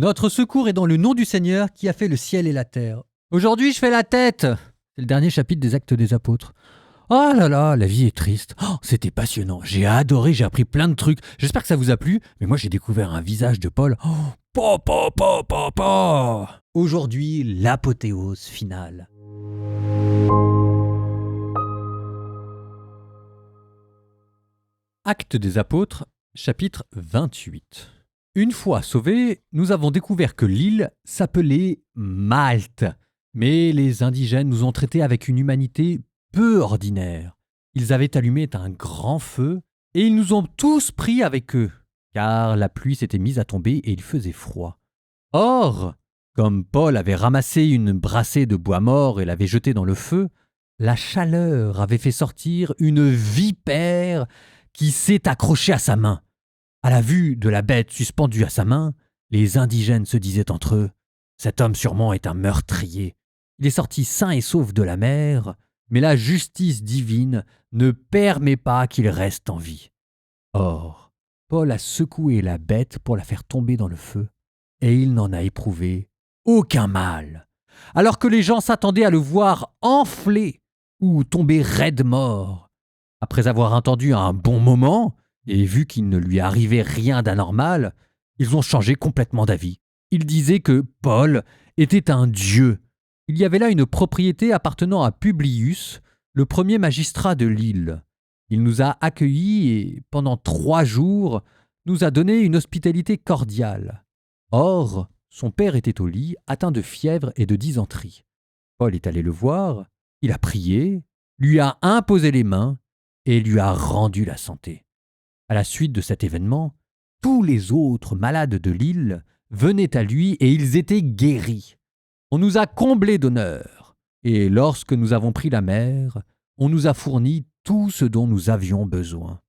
Notre secours est dans le nom du Seigneur qui a fait le ciel et la terre. Aujourd'hui, je fais la tête. C'est le dernier chapitre des Actes des Apôtres. Oh là là, la vie est triste. Oh, c'était passionnant. J'ai adoré, j'ai appris plein de trucs. J'espère que ça vous a plu, mais moi j'ai découvert un visage de Paul. Oh, Aujourd'hui, l'apothéose finale. Actes des Apôtres, chapitre 28. Une fois sauvés, nous avons découvert que l'île s'appelait Malte. Mais les indigènes nous ont traités avec une humanité peu ordinaire. Ils avaient allumé un grand feu et ils nous ont tous pris avec eux, car la pluie s'était mise à tomber et il faisait froid. Or, comme Paul avait ramassé une brassée de bois mort et l'avait jetée dans le feu, la chaleur avait fait sortir une vipère qui s'est accrochée à sa main. À la vue de la bête suspendue à sa main, les indigènes se disaient entre eux « Cet homme sûrement est un meurtrier. Il est sorti sain et sauf de la mer, mais la justice divine ne permet pas qu'il reste en vie. » Or, Paul a secoué la bête pour la faire tomber dans le feu, et il n'en a éprouvé aucun mal, alors que les gens s'attendaient à le voir enfler ou tomber raide mort. Après avoir entendu un bon moment, et vu qu'il ne lui arrivait rien d'anormal, ils ont changé complètement d'avis. Ils disaient que Paul était un dieu. Il y avait là une propriété appartenant à Publius, le premier magistrat de l'île. Il nous a accueillis et, pendant 3 jours, nous a donné une hospitalité cordiale. Or, son père était au lit, atteint de fièvre et de dysenterie. Paul est allé le voir, il a prié, lui a imposé les mains et lui a rendu la santé. À la suite de cet événement, tous les autres malades de l'île venaient à lui et ils étaient guéris. On nous a comblés d'honneur, et lorsque nous avons pris la mer, on nous a fourni tout ce dont nous avions besoin.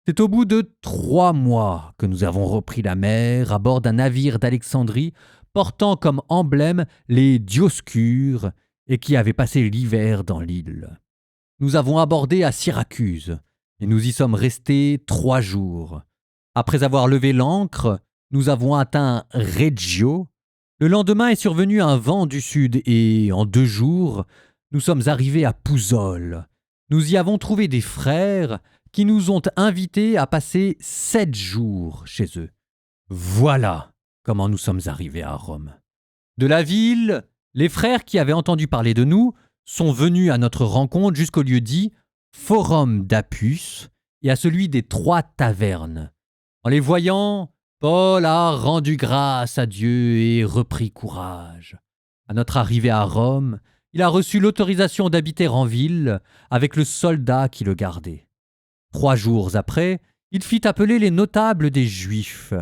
C'est au bout de 3 mois que nous avons repris la mer à bord d'un navire d'Alexandrie portant comme emblème les Dioscures et qui avait passé l'hiver dans l'île. Nous avons abordé à Syracuse et nous y sommes restés 3 jours. Après avoir levé l'ancre, nous avons atteint Reggio. Le lendemain est survenu un vent du sud et, en 2 jours, nous sommes arrivés à Pouzole. Nous y avons trouvé des frères qui nous ont invités à passer 7 jours chez eux. Voilà comment nous sommes arrivés à Rome. De la ville, les frères qui avaient entendu parler de nous sont venus à notre rencontre jusqu'au lieu dit Forum d'Apus et à celui des 3 tavernes. En les voyant, Paul a rendu grâce à Dieu et repris courage. À notre arrivée à Rome, il a reçu l'autorisation d'habiter en ville avec le soldat qui le gardait. 3 jours après, il fit appeler les notables des Juifs.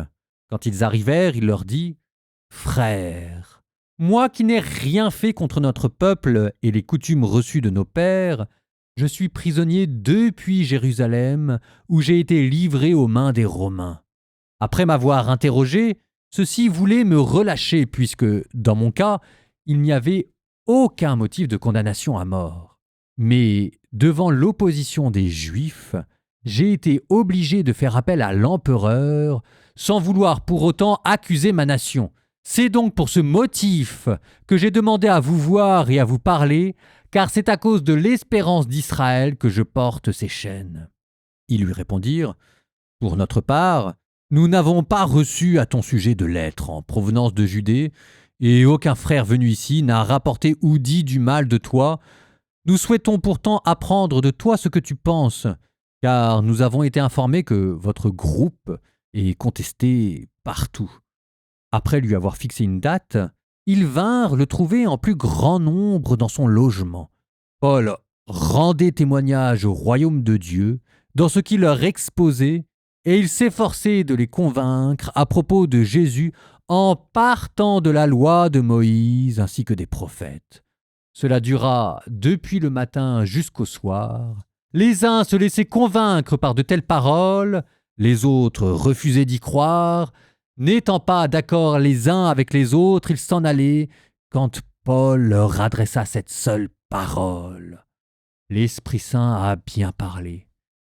Quand ils arrivèrent, il leur dit « Frères, moi qui n'ai rien fait contre notre peuple et les coutumes reçues de nos pères, je suis prisonnier depuis Jérusalem, où j'ai été livré aux mains des Romains. Après m'avoir interrogé, ceux-ci voulaient me relâcher puisque, dans mon cas, il n'y avait aucun motif de condamnation à mort. Mais, devant l'opposition des Juifs, j'ai été obligé de faire appel à l'empereur, sans vouloir pour autant accuser ma nation. C'est donc pour ce motif que j'ai demandé à vous voir et à vous parler, car c'est à cause de l'espérance d'Israël que je porte ces chaînes. » Ils lui répondirent « Pour notre part, nous n'avons pas reçu à ton sujet de lettres en provenance de Judée, et aucun frère venu ici n'a rapporté ou dit du mal de toi. Nous souhaitons pourtant apprendre de toi ce que tu penses, car nous avons été informés que votre groupe est contesté partout. » Après lui avoir fixé une date, ils vinrent le trouver en plus grand nombre dans son logement. Paul rendait témoignage au royaume de Dieu dans ce qu'il leur exposait, et il s'efforçait de les convaincre à propos de Jésus en partant de la loi de Moïse ainsi que des prophètes. Cela dura depuis le matin jusqu'au soir. Les uns se laissaient convaincre par de telles paroles, les autres refusaient d'y croire. N'étant pas d'accord les uns avec les autres, ils s'en allaient, quand Paul leur adressa cette seule parole. « L'Esprit Saint a bien parlé.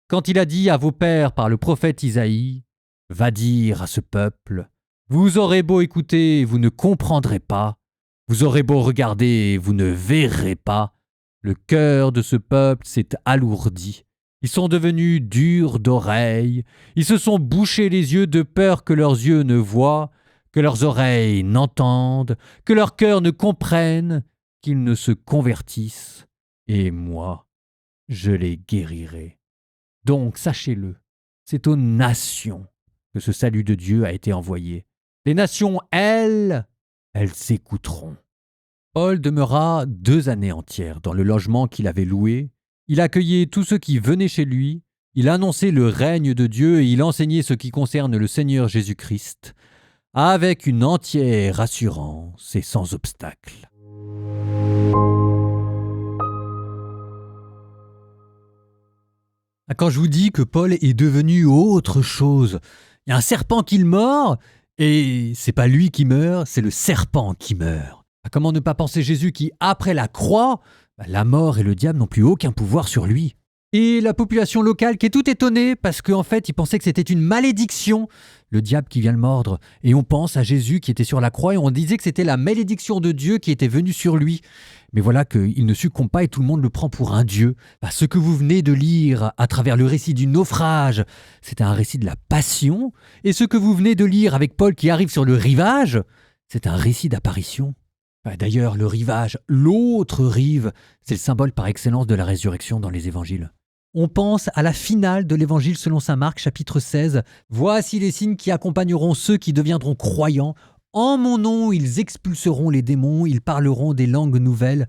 Quand il a dit à vos pères par le prophète Isaïe, « Va dire à ce peuple, Vous aurez beau écouter, vous ne comprendrez pas. Vous aurez beau regarder, vous ne verrez pas. Le cœur de ce peuple s'est alourdi. Ils sont devenus durs d'oreilles. Ils se sont bouchés les yeux de peur que leurs yeux ne voient, que leurs oreilles n'entendent, que leur cœur ne comprenne, qu'ils ne se convertissent. Et moi, je les guérirai. Donc, sachez-le, c'est aux nations que ce salut de Dieu a été envoyé. Les nations, elles s'écouteront. Paul demeura 2 années entières dans le logement qu'il avait loué. Il accueillait tous ceux qui venaient chez lui. Il annonçait le règne de Dieu et il enseignait ce qui concerne le Seigneur Jésus-Christ avec une entière assurance et sans obstacle. Quand je vous dis que Paul est devenu autre chose, il y a un serpent qui le mord, et c'est pas lui qui meurt, c'est le serpent qui meurt. Comment ne pas penser Jésus qui, après la croix, la mort et le diable n'ont plus aucun pouvoir sur lui. Et la population locale qui est toute étonnée parce qu'en fait, ils pensaient que c'était une malédiction, le diable qui vient le mordre. Et on pense à Jésus qui était sur la croix et on disait que c'était la malédiction de Dieu qui était venue sur lui. Mais voilà qu'il ne succombe pas et tout le monde le prend pour un dieu. Ce que vous venez de lire à travers le récit du naufrage, c'est un récit de la passion. Et ce que vous venez de lire avec Paul qui arrive sur le rivage, c'est un récit d'apparition. D'ailleurs, le rivage, l'autre rive, c'est le symbole par excellence de la résurrection dans les évangiles. On pense à la finale de l'évangile selon saint Marc, chapitre 16. « Voici les signes qui accompagneront ceux qui deviendront croyants. En mon nom, ils expulseront les démons, ils parleront des langues nouvelles,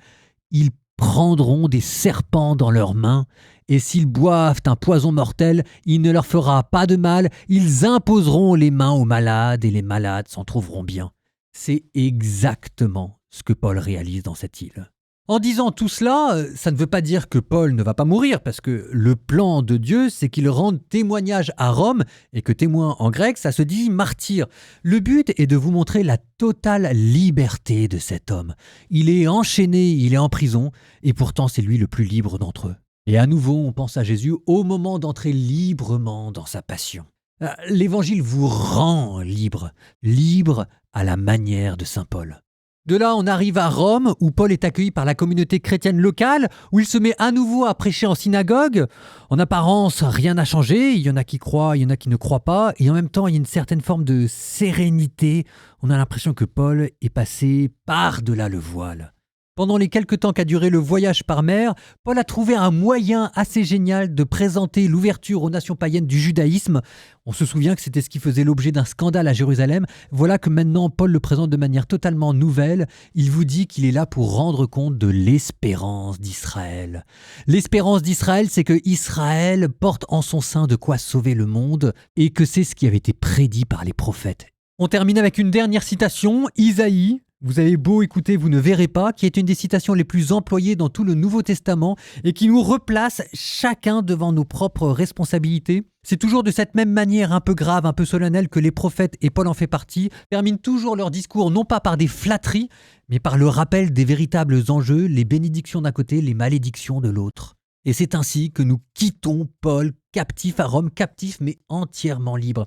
ils prendront des serpents dans leurs mains, et s'ils boivent un poison mortel, il ne leur fera pas de mal, ils imposeront les mains aux malades, et les malades s'en trouveront bien. » C'est exactement ce que Paul réalise dans cette île. En disant tout cela, ça ne veut pas dire que Paul ne va pas mourir, parce que le plan de Dieu, c'est qu'il rende témoignage à Rome, et que témoin en grec, ça se dit martyr. Le but est de vous montrer la totale liberté de cet homme. Il est enchaîné, il est en prison, et pourtant c'est lui le plus libre d'entre eux. Et à nouveau, on pense à Jésus au moment d'entrer librement dans sa passion. L'évangile vous rend libre, libre à la manière de saint Paul. De là, on arrive à Rome, où Paul est accueilli par la communauté chrétienne locale, où il se met à nouveau à prêcher en synagogue. En apparence, rien n'a changé, il y en a qui croient, il y en a qui ne croient pas, et en même temps, il y a une certaine forme de sérénité. On a l'impression que Paul est passé par-delà le voile. Pendant les quelques temps qu'a duré le voyage par mer, Paul a trouvé un moyen assez génial de présenter l'ouverture aux nations païennes du judaïsme. On se souvient que c'était ce qui faisait l'objet d'un scandale à Jérusalem. Voilà que maintenant Paul le présente de manière totalement nouvelle. Il vous dit qu'il est là pour rendre compte de l'espérance d'Israël. L'espérance d'Israël, c'est que Israël porte en son sein de quoi sauver le monde et que c'est ce qui avait été prédit par les prophètes. On termine avec une dernière citation, Isaïe. Vous avez beau écouter, vous ne verrez pas, qui est une des citations les plus employées dans tout le Nouveau Testament et qui nous replace chacun devant nos propres responsabilités. C'est toujours de cette même manière un peu grave, un peu solennelle que les prophètes, et Paul en fait partie, terminent toujours leur discours non pas par des flatteries, mais par le rappel des véritables enjeux, les bénédictions d'un côté, les malédictions de l'autre. Et c'est ainsi que nous quittons Paul, captif à Rome, captif mais entièrement libre.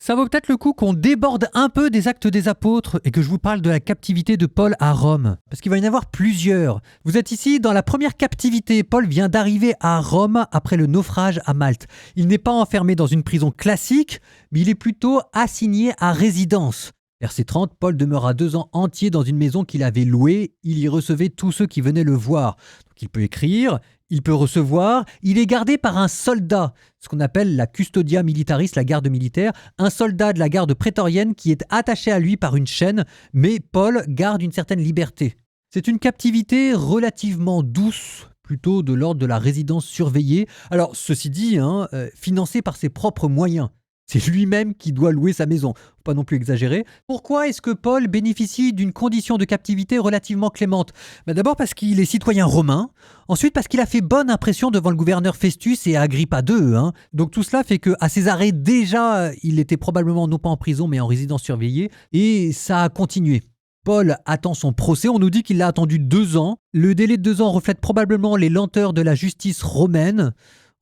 Ça vaut peut-être le coup qu'on déborde un peu des Actes des Apôtres et que je vous parle de la captivité de Paul à Rome. Parce qu'il va y en avoir plusieurs. Vous êtes ici dans la première captivité. Paul vient d'arriver à Rome après le naufrage à Malte. Il n'est pas enfermé dans une prison classique, mais il est plutôt assigné à résidence. Verset 30, Paul demeura 2 ans entiers dans une maison qu'il avait louée. Il y recevait tous ceux qui venaient le voir. Donc il peut écrire, il peut recevoir. Il est gardé par un soldat, ce qu'on appelle la custodia militaris, la garde militaire, un soldat de la garde prétorienne qui est attaché à lui par une chaîne, mais Paul garde une certaine liberté. C'est une captivité relativement douce, plutôt de l'ordre de la résidence surveillée. Alors, ceci dit, financée par ses propres moyens. C'est lui-même qui doit louer sa maison. Faut pas non plus exagérer. Pourquoi est-ce que Paul bénéficie d'une condition de captivité relativement clémente ? D'abord parce qu'il est citoyen romain. Ensuite parce qu'il a fait bonne impression devant le gouverneur Festus et Agrippa II. Donc tout cela fait qu'à Césarée, déjà, il était probablement non pas en prison mais en résidence surveillée. Et ça a continué. Paul attend son procès, on nous dit qu'il l'a attendu 2 ans. Le délai de 2 ans reflète probablement les lenteurs de la justice romaine.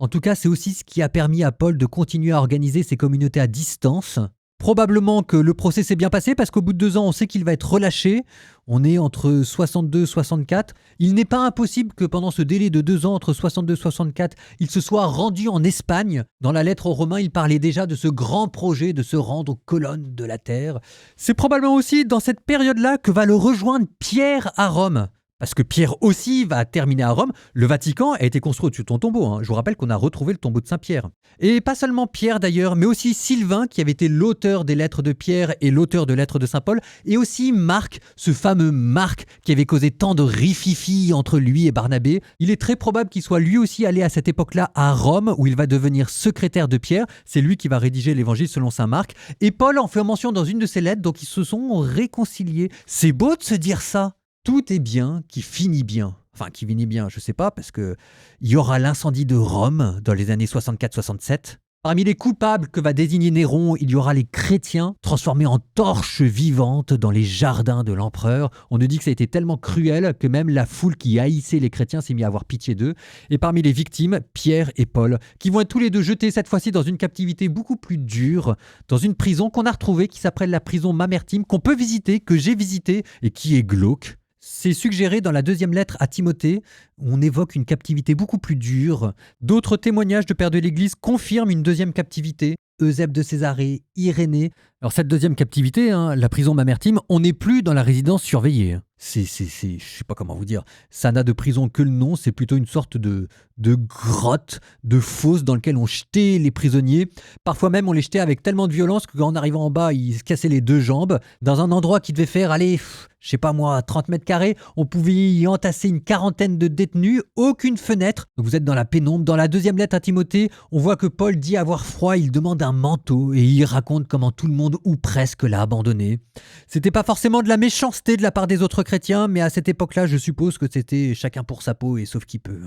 En tout cas, c'est aussi ce qui a permis à Paul de continuer à organiser ses communautés à distance. Probablement que le procès s'est bien passé parce qu'au bout de 2 ans, on sait qu'il va être relâché. On est entre 62 et 64. Il n'est pas impossible que pendant ce délai de 2 ans, entre 62 et 64, il se soit rendu en Espagne. Dans la lettre aux Romains, il parlait déjà de ce grand projet de se rendre aux colonnes de la terre. C'est probablement aussi dans cette période-là que va le rejoindre Pierre à Rome. Parce que Pierre aussi va terminer à Rome. Le Vatican a été construit au-dessus de ton tombeau, hein. Je vous rappelle qu'on a retrouvé le tombeau de Saint-Pierre. Et pas seulement Pierre d'ailleurs, mais aussi Sylvain, qui avait été l'auteur des lettres de Pierre et l'auteur de lettres de Saint-Paul. Et aussi Marc, ce fameux Marc qui avait causé tant de rififi entre lui et Barnabé. Il est très probable qu'il soit lui aussi allé à cette époque-là à Rome, où il va devenir secrétaire de Pierre. C'est lui qui va rédiger l'évangile selon saint Marc. Et Paul en fait mention dans une de ses lettres, donc ils se sont réconciliés. C'est beau de se dire ça. Tout est bien qui finit bien. Enfin, qui finit bien, je ne sais pas, parce qu'il y aura l'incendie de Rome dans les années 64-67. Parmi les coupables que va désigner Néron, il y aura les chrétiens transformés en torches vivantes dans les jardins de l'empereur. On nous dit que ça a été tellement cruel que même la foule qui haïssait les chrétiens s'est mise à avoir pitié d'eux. Et parmi les victimes, Pierre et Paul, qui vont être tous les deux jetés cette fois-ci dans une captivité beaucoup plus dure, dans une prison qu'on a retrouvée qui s'appelle la prison Mamertine, qu'on peut visiter, que j'ai visitée et qui est glauque. C'est suggéré dans la deuxième lettre à Timothée, où on évoque une captivité beaucoup plus dure. D'autres témoignages de pères de l'Église confirment une deuxième captivité. Eusèbe de Césarée, Irénée. Alors cette deuxième captivité, la prison Mamertine, on n'est plus dans la résidence surveillée. Je sais pas comment vous dire. Ça n'a de prison que le nom, c'est plutôt une sorte de grotte, de fosse dans laquelle on jetait les prisonniers. Parfois même, on les jetait avec tellement de violence qu'en arrivant en bas, ils se cassaient les 2 jambes. Dans un endroit qui devait faire, je sais pas moi, 30 mètres carrés, on pouvait y entasser une quarantaine de détenus, aucune fenêtre. Donc vous êtes dans la pénombre. Dans la deuxième lettre à Timothée, on voit que Paul dit avoir froid, il demande un manteau et il raconte comment tout le monde, ou presque, l'a abandonné. C'était pas forcément de la méchanceté de la part des autres chrétiens, mais à cette époque-là, je suppose que c'était chacun pour sa peau et sauf qui peut.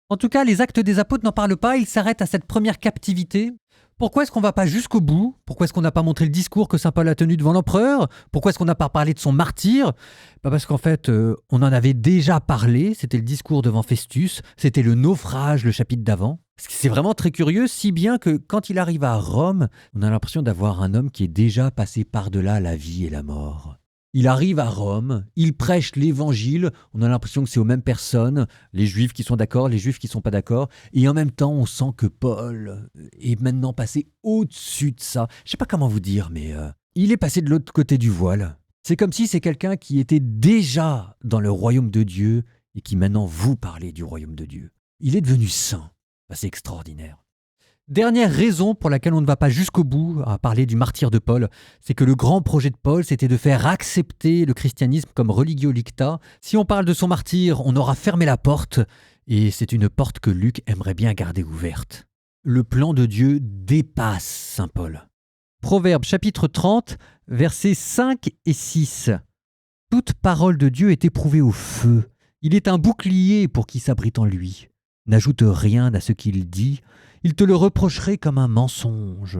En tout cas, les actes des apôtres n'en parlent pas, ils s'arrêtent à cette première captivité. Pourquoi est-ce qu'on va pas jusqu'au bout? Pourquoi est-ce qu'on n'a pas montré le discours que saint Paul a tenu devant l'empereur? Pourquoi est-ce qu'on n'a pas parlé de son martyre? Parce qu'en fait, on en avait déjà parlé, c'était le discours devant Festus, c'était le naufrage, le chapitre d'avant. C'est vraiment très curieux, si bien que quand il arrive à Rome, on a l'impression d'avoir un homme qui est déjà passé par-delà la vie et la mort. Il arrive à Rome, il prêche l'évangile, on a l'impression que c'est aux mêmes personnes, les juifs qui sont d'accord, les juifs qui ne sont pas d'accord, et en même temps on sent que Paul est maintenant passé au-dessus de ça. Je ne sais pas comment vous dire, mais il est passé de l'autre côté du voile. C'est comme si c'est quelqu'un qui était déjà dans le royaume de Dieu et qui maintenant vous parlait du royaume de Dieu. Il est devenu saint. C'est extraordinaire. Dernière raison pour laquelle on ne va pas jusqu'au bout à parler du martyre de Paul, c'est que le grand projet de Paul, c'était de faire accepter le christianisme comme religio licta. Si on parle de son martyre, on aura fermé la porte, et c'est une porte que Luc aimerait bien garder ouverte. Le plan de Dieu dépasse saint Paul. Proverbes chapitre 30, versets 5 et 6. Toute parole de Dieu est éprouvée au feu. Il est un bouclier pour qui s'abrite en lui. N'ajoute rien à ce qu'il dit, il te le reprocherait comme un mensonge.